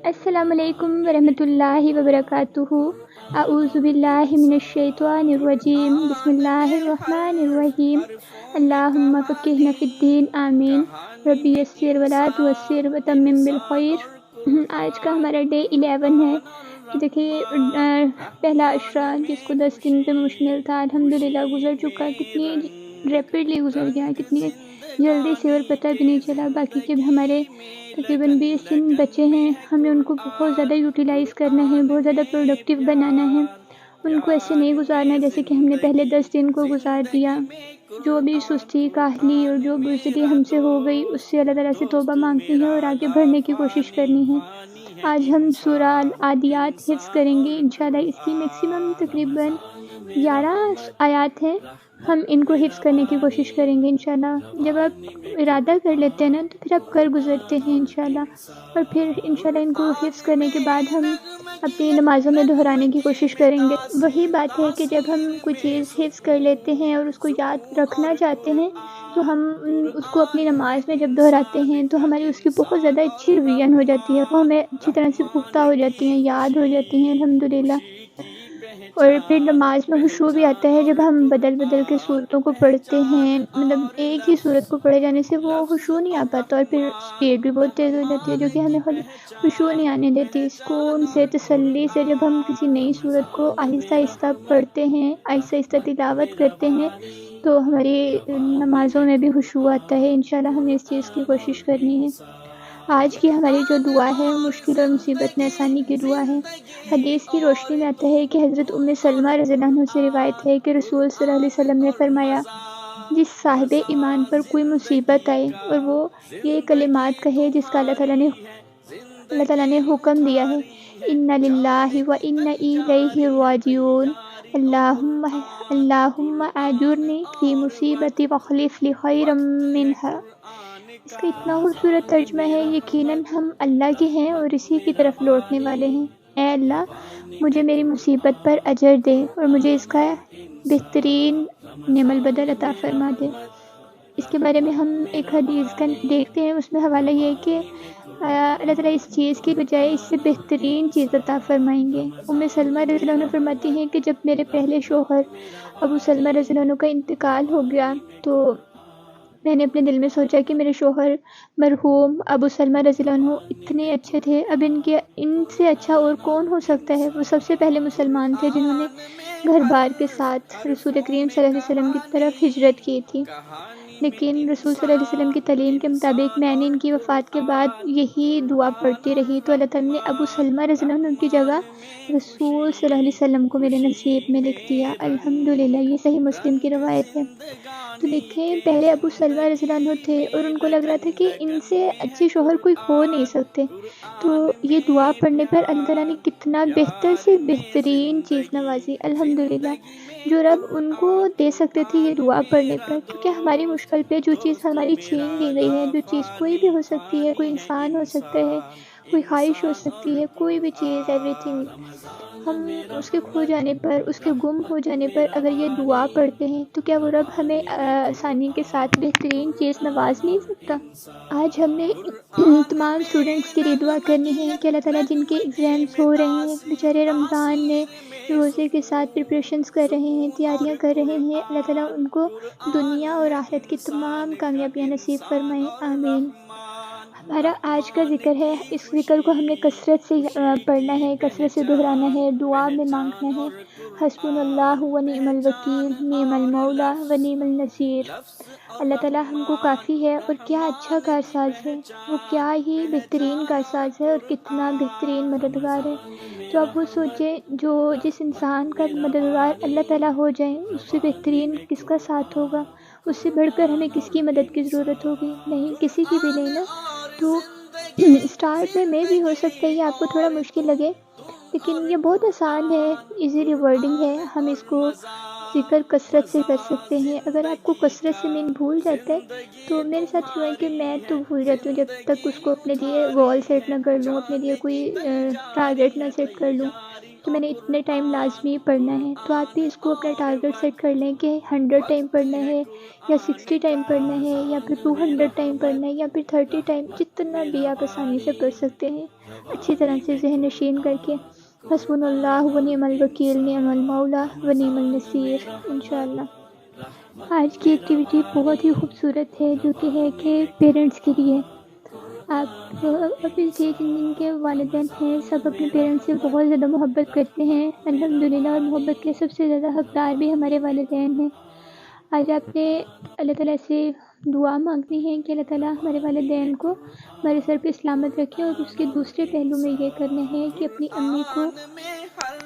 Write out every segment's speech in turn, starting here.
السلام علیکم ورحمۃ اللہ وبرکاتہ۔ اعوذ باللہ من الشیطان الرجیم، بسم اللہ الرحمن الرحیم۔ اللہم فقہنا فی الدین، آمین۔ ربی یسر ولا تعسر وتمم بالخیر۔ آج کا ہمارا ڈے 11 ہے۔ دیکھیے پہلا عشرہ جس کو 10 دن پہ مشتمل تھا الحمدللہ گزر چکا۔ کتنی ریپڈلی گزر گیا، کتنی جلدی سے، اور پتہ بھی نہیں چلا۔ باقی کے ہمارے تقریباً 20 دن بچے ہیں، ہم نے ان کو بہت زیادہ یوٹیلائز کرنا ہے، بہت زیادہ پروڈکٹیو بنانا ہے۔ ان کو ایسے نہیں گزارنا جیسے کہ ہم نے پہلے 10 دن کو گزار دیا۔ جو بھی سستی، کاہلی اور جو بزدلی ہم سے ہو گئی، اس سے اللہ تعالیٰ سے توبہ مانگنی ہے اور آگے بڑھنے کی کوشش کرنی ہے۔ آج ہم سورہ العادیات حفظ کریں گے انشاءاللہ۔ اس کی میکسیمم تقریباً 11 آیات ہیں، ہم ان کو حفظ کرنے کی کوشش کریں گے انشاءاللہ۔ جب آپ ارادہ کر لیتے ہیں نا تو پھر آپ کر گزرتے ہیں انشاءاللہ، اور پھر انشاءاللہ ان کو حفظ کرنے کے بعد ہم اپنی نمازوں میں دہرانے کی کوشش کریں گے۔ وہی بات ہے کہ جب ہم کوئی چیز حفظ کر لیتے ہیں اور اس کو یاد رکھنا چاہتے ہیں تو ہم اس کو اپنی نماز میں جب دہراتے ہیں تو ہماری اس کی بہت زیادہ اچھی ریویژن ہو جاتی ہے، وہ ہمیں اچھی طرح سے پختہ ہو جاتی ہیں، یاد ہو جاتی ہیں الحمدللہ۔ اور پھر نماز میں خشوع بھی آتا ہے جب ہم بدل بدل کے صورتوں کو پڑھتے ہیں، مطلب ایک ہی صورت کو پڑھے جانے سے وہ خشوع نہیں آ پاتا، اور پھر اسپیڈ بھی بہت تیز ہو جاتی ہے جو کہ ہمیں خشوع نہیں آنے دیتی۔ سکون سے، تسلی سے جب ہم کسی نئی صورت کو آہستہ آہستہ پڑھتے ہیں، آہستہ آہستہ تلاوت کرتے ہیں تو ہماری نمازوں میں بھی خشوع آتا ہے۔ انشاءاللہ ہمیں اس چیز کی کوشش کرنی ہے۔ آج کی ہماری جو دعا ہے مشکل اور مصیبت میں آسانی کی دعا ہے۔ حدیث کی روشنی میں آتا ہے کہ حضرت سلمہ رضی اللہ عنہ سے روایت ہے کہ رسول صلی اللہ علیہ وسلم نے فرمایا، جس صاحب ایمان پر کوئی مصیبت آئے اور وہ یہ کلمات کہے جس کا اللہ تعالیٰ نے حکم دیا ہے، اِنَّ لِلَّهِ وَإِنَّ إِلَيْهِ راجعون، اللہم اجرنی فی مصیبتی واخلف لی خیرا منہا۔ اس کا اتنا خوبصورت ترجمہ ہے، یقیناً ہم اللہ کے ہیں اور اسی کی طرف لوٹنے والے ہیں۔ اے اللہ، مجھے میری مصیبت پر اجر دے اور مجھے اس کا بہترین نعم البدل عطا فرما دے۔ اس کے بارے میں ہم ایک حدیث کا دیکھتے ہیں، اس میں حوالہ یہ ہے کہ اللہ تعالیٰ اس چیز کی بجائے اس سے بہترین چیز عطا فرمائیں گے۔ سلمہ رضی اللہ عنہ فرماتی ہیں کہ جب میرے پہلے شوہر ابو سلمہ رضی اللہ عنہ کا انتقال ہو گیا تو میں نے اپنے دل میں سوچا کہ میرے شوہر مرحوم ابو سلمہ رضی اللہ عنہ اتنے اچھے تھے، اب ان سے اچھا اور کون ہو سکتا ہے۔ وہ سب سے پہلے مسلمان تھے جنہوں نے گھر بار کے ساتھ رسول کریم صلی اللہ علیہ وسلم کی طرف ہجرت کی تھی، لیکن رسول صلی اللہ علیہ وسلم کی تعلیم کے مطابق میں نے ان کی وفات کے بعد یہی دعا پڑھتی رہی، تو اللہ تعالیٰ نے ابو سلمہ رضی اللہ عنہ کی جگہ رسول صلی اللہ علیہ وسلم کو میرے نصیب میں لکھ دیا الحمدللہ۔ یہ صحیح مسلم کی روایت ہے۔ تو دیکھیں پہلے ابو سلمہ رضی اللہ عنہ تھے اور ان کو لگ رہا تھا کہ ان سے اچھے شوہر کوئی ہو نہیں سکتے، تو یہ دعا پڑھنے پر اللہ تعالیٰ نے کتنا بہتر سے بہترین چیز نوازی الحمدللہ، جو رب ان کو دے سکتے تھے یہ دعا پڑھنے پر۔ کیونکہ ہماری مشکل پہ جو چیز ہماری چھین لی گئی ہے، جو چیز کوئی بھی ہو سکتی ہے، کوئی انسان ہو سکتا ہے، کوئی خواہش ہو سکتی ہے، کوئی بھی چیز، ایوری تھنگ، ہم اس کے کھو جانے پر، اس کے گم ہو جانے پر اگر یہ دعا پڑھتے ہیں تو کیا وہ رب ہمیں آسانی کے ساتھ بہترین چیز نواز نہیں سکتا؟ آج ہم نے تمام اسٹوڈنٹس کے لیے دعا کرنی ہے کہ اللہ تعالیٰ جن کے ایگزامس ہو رہے ہیں، بیچارے رمضان میں روزے کے ساتھ پریپریشنس کر رہے ہیں، تیاریاں کر رہے ہیں، اللہ تعالیٰ ان کو دنیا اور آخرت کی تمام کامیابیاں نصیب فرمائیں، آمین۔ ہمارا آج کا ذکر ہے، اس ذکر کو ہم نے کثرت سے پڑھنا ہے، کثرت سے دہرانا ہے، دعا میں مانگنا ہے۔ حسبنا اللہ و نعم الوکیل، نعم المولا و نعم النصیر۔ اللہ تعالیٰ ہم کو کافی ہے، اور کیا اچھا کارساز ہے، وہ کیا ہی بہترین کارساز ہے اور کتنا بہترین مددگار ہے۔ تو آپ وہ سوچیں، جس انسان کا مددگار اللہ تعالیٰ ہو جائیں، اس سے بہترین کس کا ساتھ ہوگا، اس سے بڑھ کر ہمیں کس کی مدد کی ضرورت ہوگی؟ نہیں، کسی کی بھی نہیں نا۔ تو اسٹارٹ میں بھی ہو سکتا ہے یہ آپ کو تھوڑا مشکل لگے، لیکن یہ بہت آسان ہے، ایزی ریورڈنگ ہے، ہم اس کو ذکر کثرت سے کر سکتے ہیں۔ اگر آپ کو کثرت سے مین بھول جاتا ہے تو میرے ساتھ ہوا ہے کہ میں تو بھول جاتی ہوں جب تک اس کو اپنے لیے گول سیٹ نہ کر لوں، اپنے لیے کوئی ٹارگیٹ نہ سیٹ کر لوں، کہ میں نے اتنے ٹائم لازمی پڑھنا ہے، تو آپ بھی اس کو اپنا ٹارگیٹ سیٹ کر لیں کہ 100 ٹائم پڑھنا ہے یا 60 ٹائم پڑھنا ہے یا پھر 200 ٹائم پڑھنا ہے یا پھر 30 ٹائم، جتنا بھی آپ آسانی سے پڑھ سکتے ہیں اچھی طرح سے ذہن نشین کر کے۔ حسبنا اللہ و نعم الوکیل، نعم المولا و نعم النصیر انشاءاللہ۔ آج کی ایکٹیویٹی بہت ہی خوبصورت ہے، جو کہ ہے کہ پیرنٹس کے لیے آپ اپنی جن کے والدین ہیں سب اپنے پیرنٹس سے بہت زیادہ محبت کرتے ہیں الحمدللہ، اور محبت کے سب سے زیادہ حقدار بھی ہمارے والدین ہیں۔ آج آپ نے اللہ تعالیٰ سے دعا مانگنی ہے کہ اللہ تعالیٰ ہمارے والدین کو ہمارے سر پہ سلامت رکھے، اور اس کے دوسرے پہلو میں یہ کرنا ہے کہ اپنی امی کو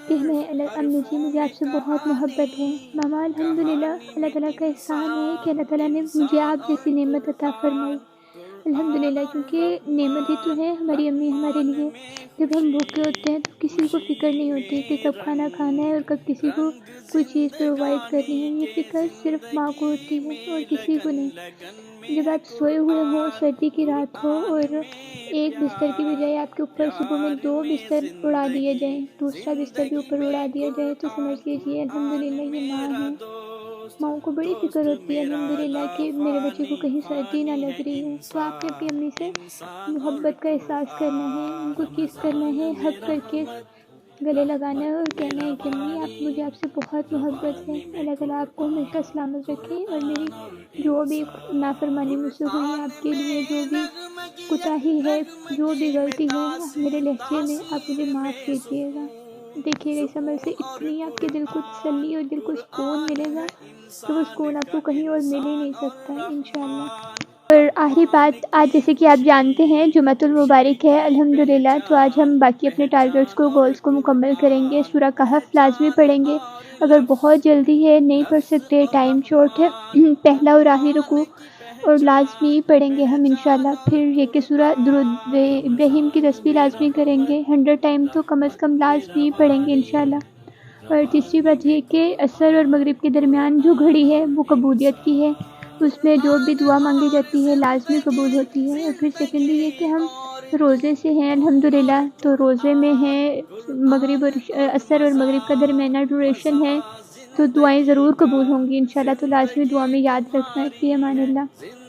کہنا ہے امی جی مجھے آپ سے بہت محبت ہے۔ ماما الحمدللہ اللہ تعالیٰ کا احسان ہے کہ اللہ تعالیٰ نے مجھے آپ جیسی نعمت عطا فرمائی الحمدللہ، کیونکہ نعمت ہی تو ہے ہماری امی ہمارے لیے۔ جب ہم بھوکے ہوتے ہیں تو کسی کو فکر نہیں ہوتی کہ کب کھانا کھانا ہے اور کب کسی کو کوئی چیز پرووائڈ کرنی ہے، یہ فکر صرف ماں کو ہوتی ہے اور کسی کو نہیں۔ جب آپ سوئے ہوئے ہو، سردی کی رات ہو، اور ایک بستر کی بجائے آپ کے اوپر صبح میں 2 بستر اڑا دیے جائیں، دوسرا بستر بھی اوپر اڑا دیا جائے، تو سمجھ لیجیے الحمدللہ یہ ماں ہے۔ ماؤں کو بڑی فکر ہوتی ہے الحمدللہ کہ میرے بچے کو کہیں سردی نہ لگ رہی ہے۔ تو آپ نے اپنی امی سے محبت کا احساس کرنا ہے، ان کو کس کرنا ہے، ہگ کر کے گلے لگانا ہے اور کہنا ہے کہ امی مجھے آپ سے بہت محبت ہے، اللہ تعالیٰ آپ کو ہمیشہ سلامت رکھے، اور میری جو بھی نافرمانی مجھ سے ہوئی آپ کے لیے، جو بھی کوتاہی ہے، جو بھی غلطی ہے میرے لہجے میں، آپ مجھے معاف کیجیے گا۔ دیکھیے گا اس عمل سے اتنی آپ کے دل کو تسلی اور دل کو سکون ملے گا کہ وہ سکون آپ کو کہیں اور مل ہی نہیں سکتا ہے انشاءاللہ۔ اور آخری بات، آج جیسے کہ آپ جانتے ہیں جمعۃ المبارک ہے الحمدللہ، تو آج ہم باقی اپنے ٹارگیٹس کو، گولز کو مکمل کریں گے۔ سورہ کہف لازمی پڑھیں گے، اگر بہت جلدی ہے نہیں پڑھ سکتے، ٹائم شارٹ ہے، پہلا اور آخری رکوع اور لازمی پڑھیں گے ہم انشاءاللہ۔ پھر یہ کہ سورہ درود ابراہیم کی تسبیح لازمی کریں گے، 100 ٹائم تو کم از کم لازمی پڑھیں گے انشاءاللہ۔ اور تیسری بات یہ کہ عصر اور مغرب کے درمیان جو گھڑی ہے وہ قبولیت کی ہے، اس میں جو بھی دعا مانگی جاتی ہے لازمی قبول ہوتی ہے۔ اور پھر سیکنڈلی یہ کہ ہم روزے سے ہیں الحمدللہ، تو روزے میں ہیں مغرب اور عصر اور مغرب کا درمیانہ ڈوریشن ہے، تو دعائیں ضرور قبول ہوں گی انشاءاللہ، تو لازمی دعا میں یاد رکھنا ہے۔ فی امان اللہ۔